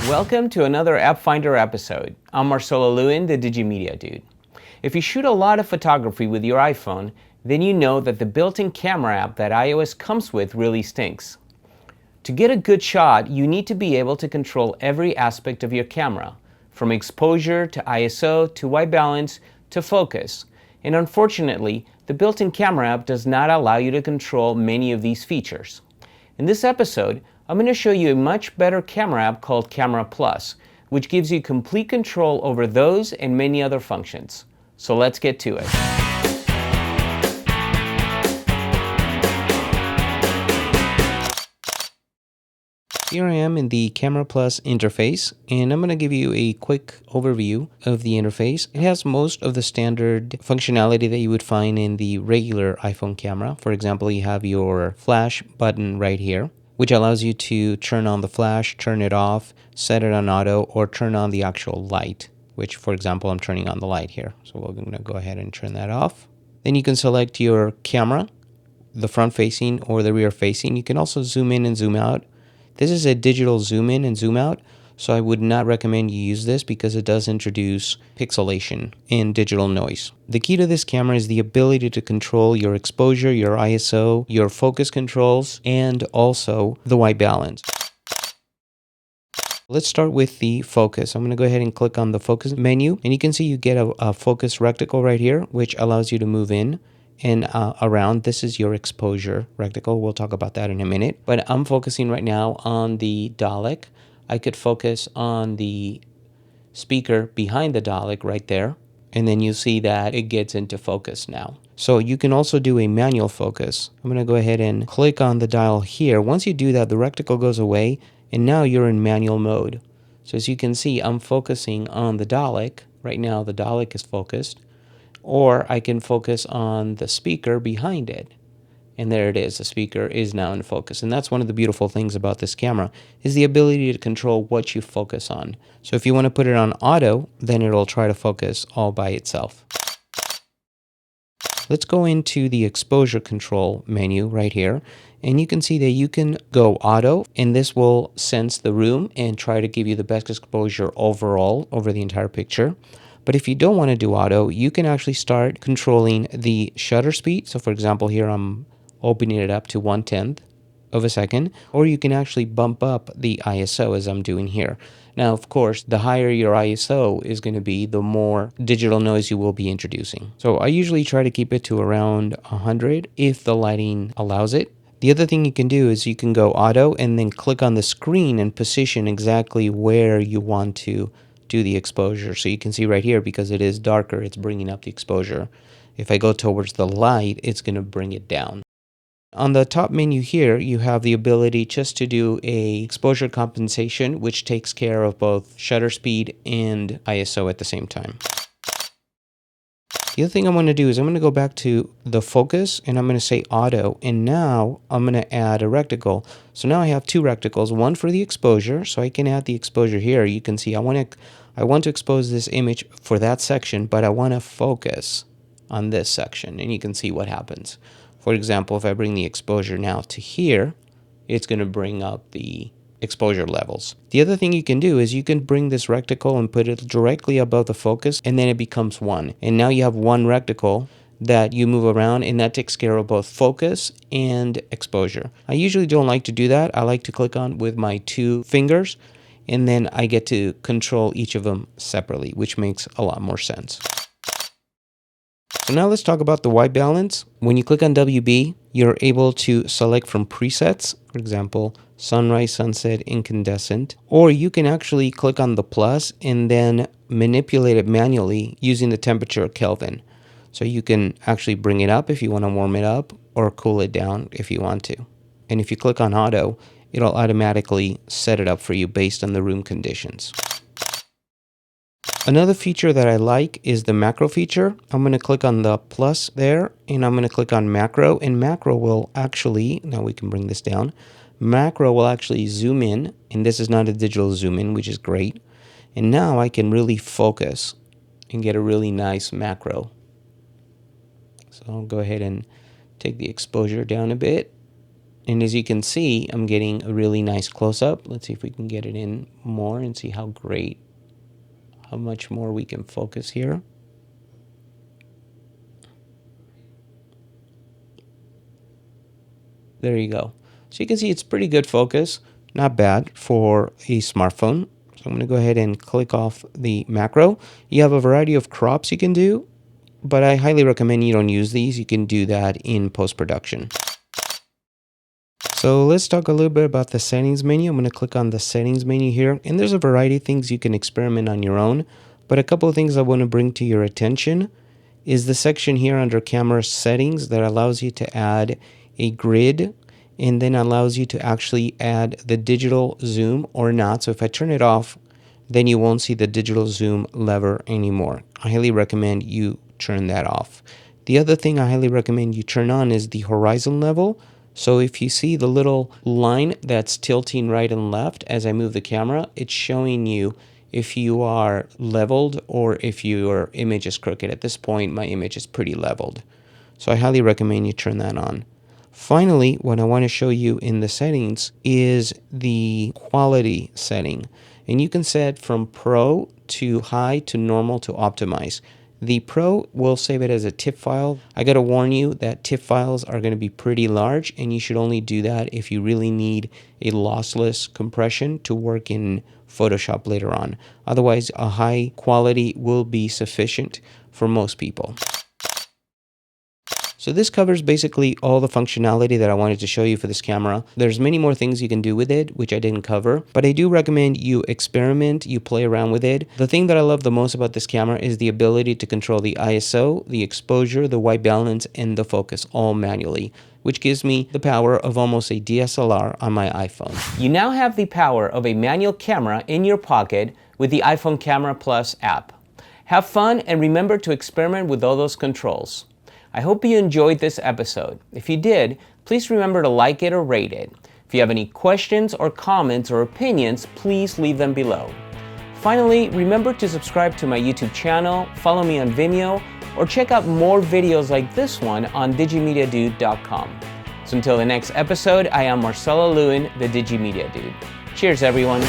Welcome to another App Finder episode. I'm Marcelo Lewin, the Digimedia Dude. If you shoot a lot of photography with your iPhone, then you know that the built-in camera app that iOS comes with really stinks. To get a good shot, you need to be able to control every aspect of your camera, from exposure to ISO to white balance to focus. And unfortunately, the built-in camera app does not allow you to control many of these features. In this episode, I'm going to show you a much better camera app called Camera Plus, which gives you complete control over those and many other functions. So let's get to it. Here I am in the Camera Plus interface, and I'm going to give you a quick overview of the interface. It has most of the standard functionality that you would find in the regular iPhone camera. For example, you have your flash button right here, which allows you to turn on the flash, turn it off, set it on auto, or turn on the actual light, which, for example, I'm turning on the light here. So we're going to go ahead and turn that off. Then you can select your camera, the front facing or the rear facing. You can also zoom in and zoom out. This is a digital zoom in and zoom out, so I would not recommend you use this because it does introduce pixelation and digital noise. The key to this camera is the ability to control your exposure, your ISO, your focus controls, and also the white balance. Let's start with the focus. I'm going to go ahead and click on the focus menu, and you can see you get a focus reticle right here, which allows you to move in and around. This is your exposure reticle. We'll talk about that in a minute. But I'm focusing right now on the Dalek. I could focus on the speaker behind the Dalek right there. And then you see that it gets into focus now. So you can also do a manual focus. I'm going to go ahead and click on the dial here. Once you do that, the reticle goes away, and now you're in manual mode. So as you can see, I'm focusing on the Dalek. Right now, the Dalek is focused. Or I can focus on the speaker behind it. And there it is. The speaker is now in focus. And that's one of the beautiful things about this camera, is the ability to control what you focus on. So if you want to put it on auto, then it'll try to focus all by itself. Let's go into the exposure control menu right here. And you can see that you can go auto, and this will sense the room and try to give you the best exposure overall over the entire picture. But if you don't want to do auto, you can actually start controlling the shutter speed. So for example, here I'm opening it up to 1/10 of a second, or you can actually bump up the ISO as I'm doing here. Now, of course, the higher your ISO is going to be, the more digital noise you will be introducing. So I usually try to keep it to around 100 if the lighting allows it. The other thing you can do is you can go auto and then click on the screen and position exactly where you want to do the exposure. So you can see right here, because it is darker, it's bringing up the exposure. If I go towards the light, it's going to bring it down. On the top menu here, you have the ability just to do a exposure compensation, which takes care of both shutter speed and ISO at the same time. The other thing I'm going to do is I'm going to go back to the focus, and I'm going to say auto, and now I'm going to add a reticle. So now I have two reticles, one for the exposure, so I can add the exposure here. You can see I want to expose this image for that section, but I want to focus on this section, and you can see what happens. For example, if I bring the exposure now to here, it's going to bring up the exposure levels. The other thing you can do is you can bring this reticle and put it directly above the focus, and then it becomes one. And now you have one reticle that you move around, and that takes care of both focus and exposure. I usually don't like to do that. I like to click on with my two fingers, and then I get to control each of them separately, which makes a lot more sense. So now let's talk about the white balance. When you click on WB, you're able to select from presets, for example, sunrise, sunset, incandescent, or you can actually click on the plus and then manipulate it manually using the temperature Kelvin. So you can actually bring it up if you want to warm it up, or cool it down if you want to. And if you click on auto, it'll automatically set it up for you based on the room conditions. Another feature that I like is the macro feature. I'm going to click on the plus there, and I'm going to click on macro, and macro will actually, now we can bring this down, macro will actually zoom in, and this is not a digital zoom in, which is great. And now I can really focus and get a really nice macro. So I'll go ahead and take the exposure down a bit. And as you can see, I'm getting a really nice close-up. Let's see if we can get it in more and see how much more we can focus here. There you go. So you can see it's pretty good focus. Not bad for a smartphone. So I'm going to go ahead and click off the macro. You have a variety of crops you can do, but I highly recommend you don't use these. You can do that in post-production. So let's talk a little bit about the settings menu. I'm going to click on the settings menu here, and there's a variety of things you can experiment on your own, but a couple of things I want to bring to your attention is the section here under camera settings that allows you to add a grid and then allows you to actually add the digital zoom or not. So if I turn it off, then you won't see the digital zoom lever anymore. I highly recommend you turn that off. The other thing I highly recommend you turn on is the horizon level. So if you see the little line that's tilting right and left as I move the camera, it's showing you if you are leveled or if your image is crooked. At this point, my image is pretty leveled. So I highly recommend you turn that on. Finally, what I want to show you in the settings is the quality setting. And you can set from Pro to High to Normal to Optimize. The Pro will save it as a TIFF file. I got to warn you that TIFF files are going to be pretty large, and you should only do that if you really need a lossless compression to work in Photoshop later on. Otherwise, a high quality will be sufficient for most people. So this covers basically all the functionality that I wanted to show you for this camera. There's many more things you can do with it, which I didn't cover, but I do recommend you experiment, you play around with it. The thing that I love the most about this camera is the ability to control the ISO, the exposure, the white balance, and the focus all manually, which gives me the power of almost a DSLR on my iPhone. You now have the power of a manual camera in your pocket with the iPhone Camera Plus app. Have fun and remember to experiment with all those controls. I hope you enjoyed this episode. If you did, please remember to like it or rate it. If you have any questions or comments or opinions, please leave them below. Finally, remember to subscribe to my YouTube channel, follow me on Vimeo, or check out more videos like this one on digimediadude.com. So until the next episode, I am Marcelo Lewin, the Digimedia Dude. Cheers, everyone.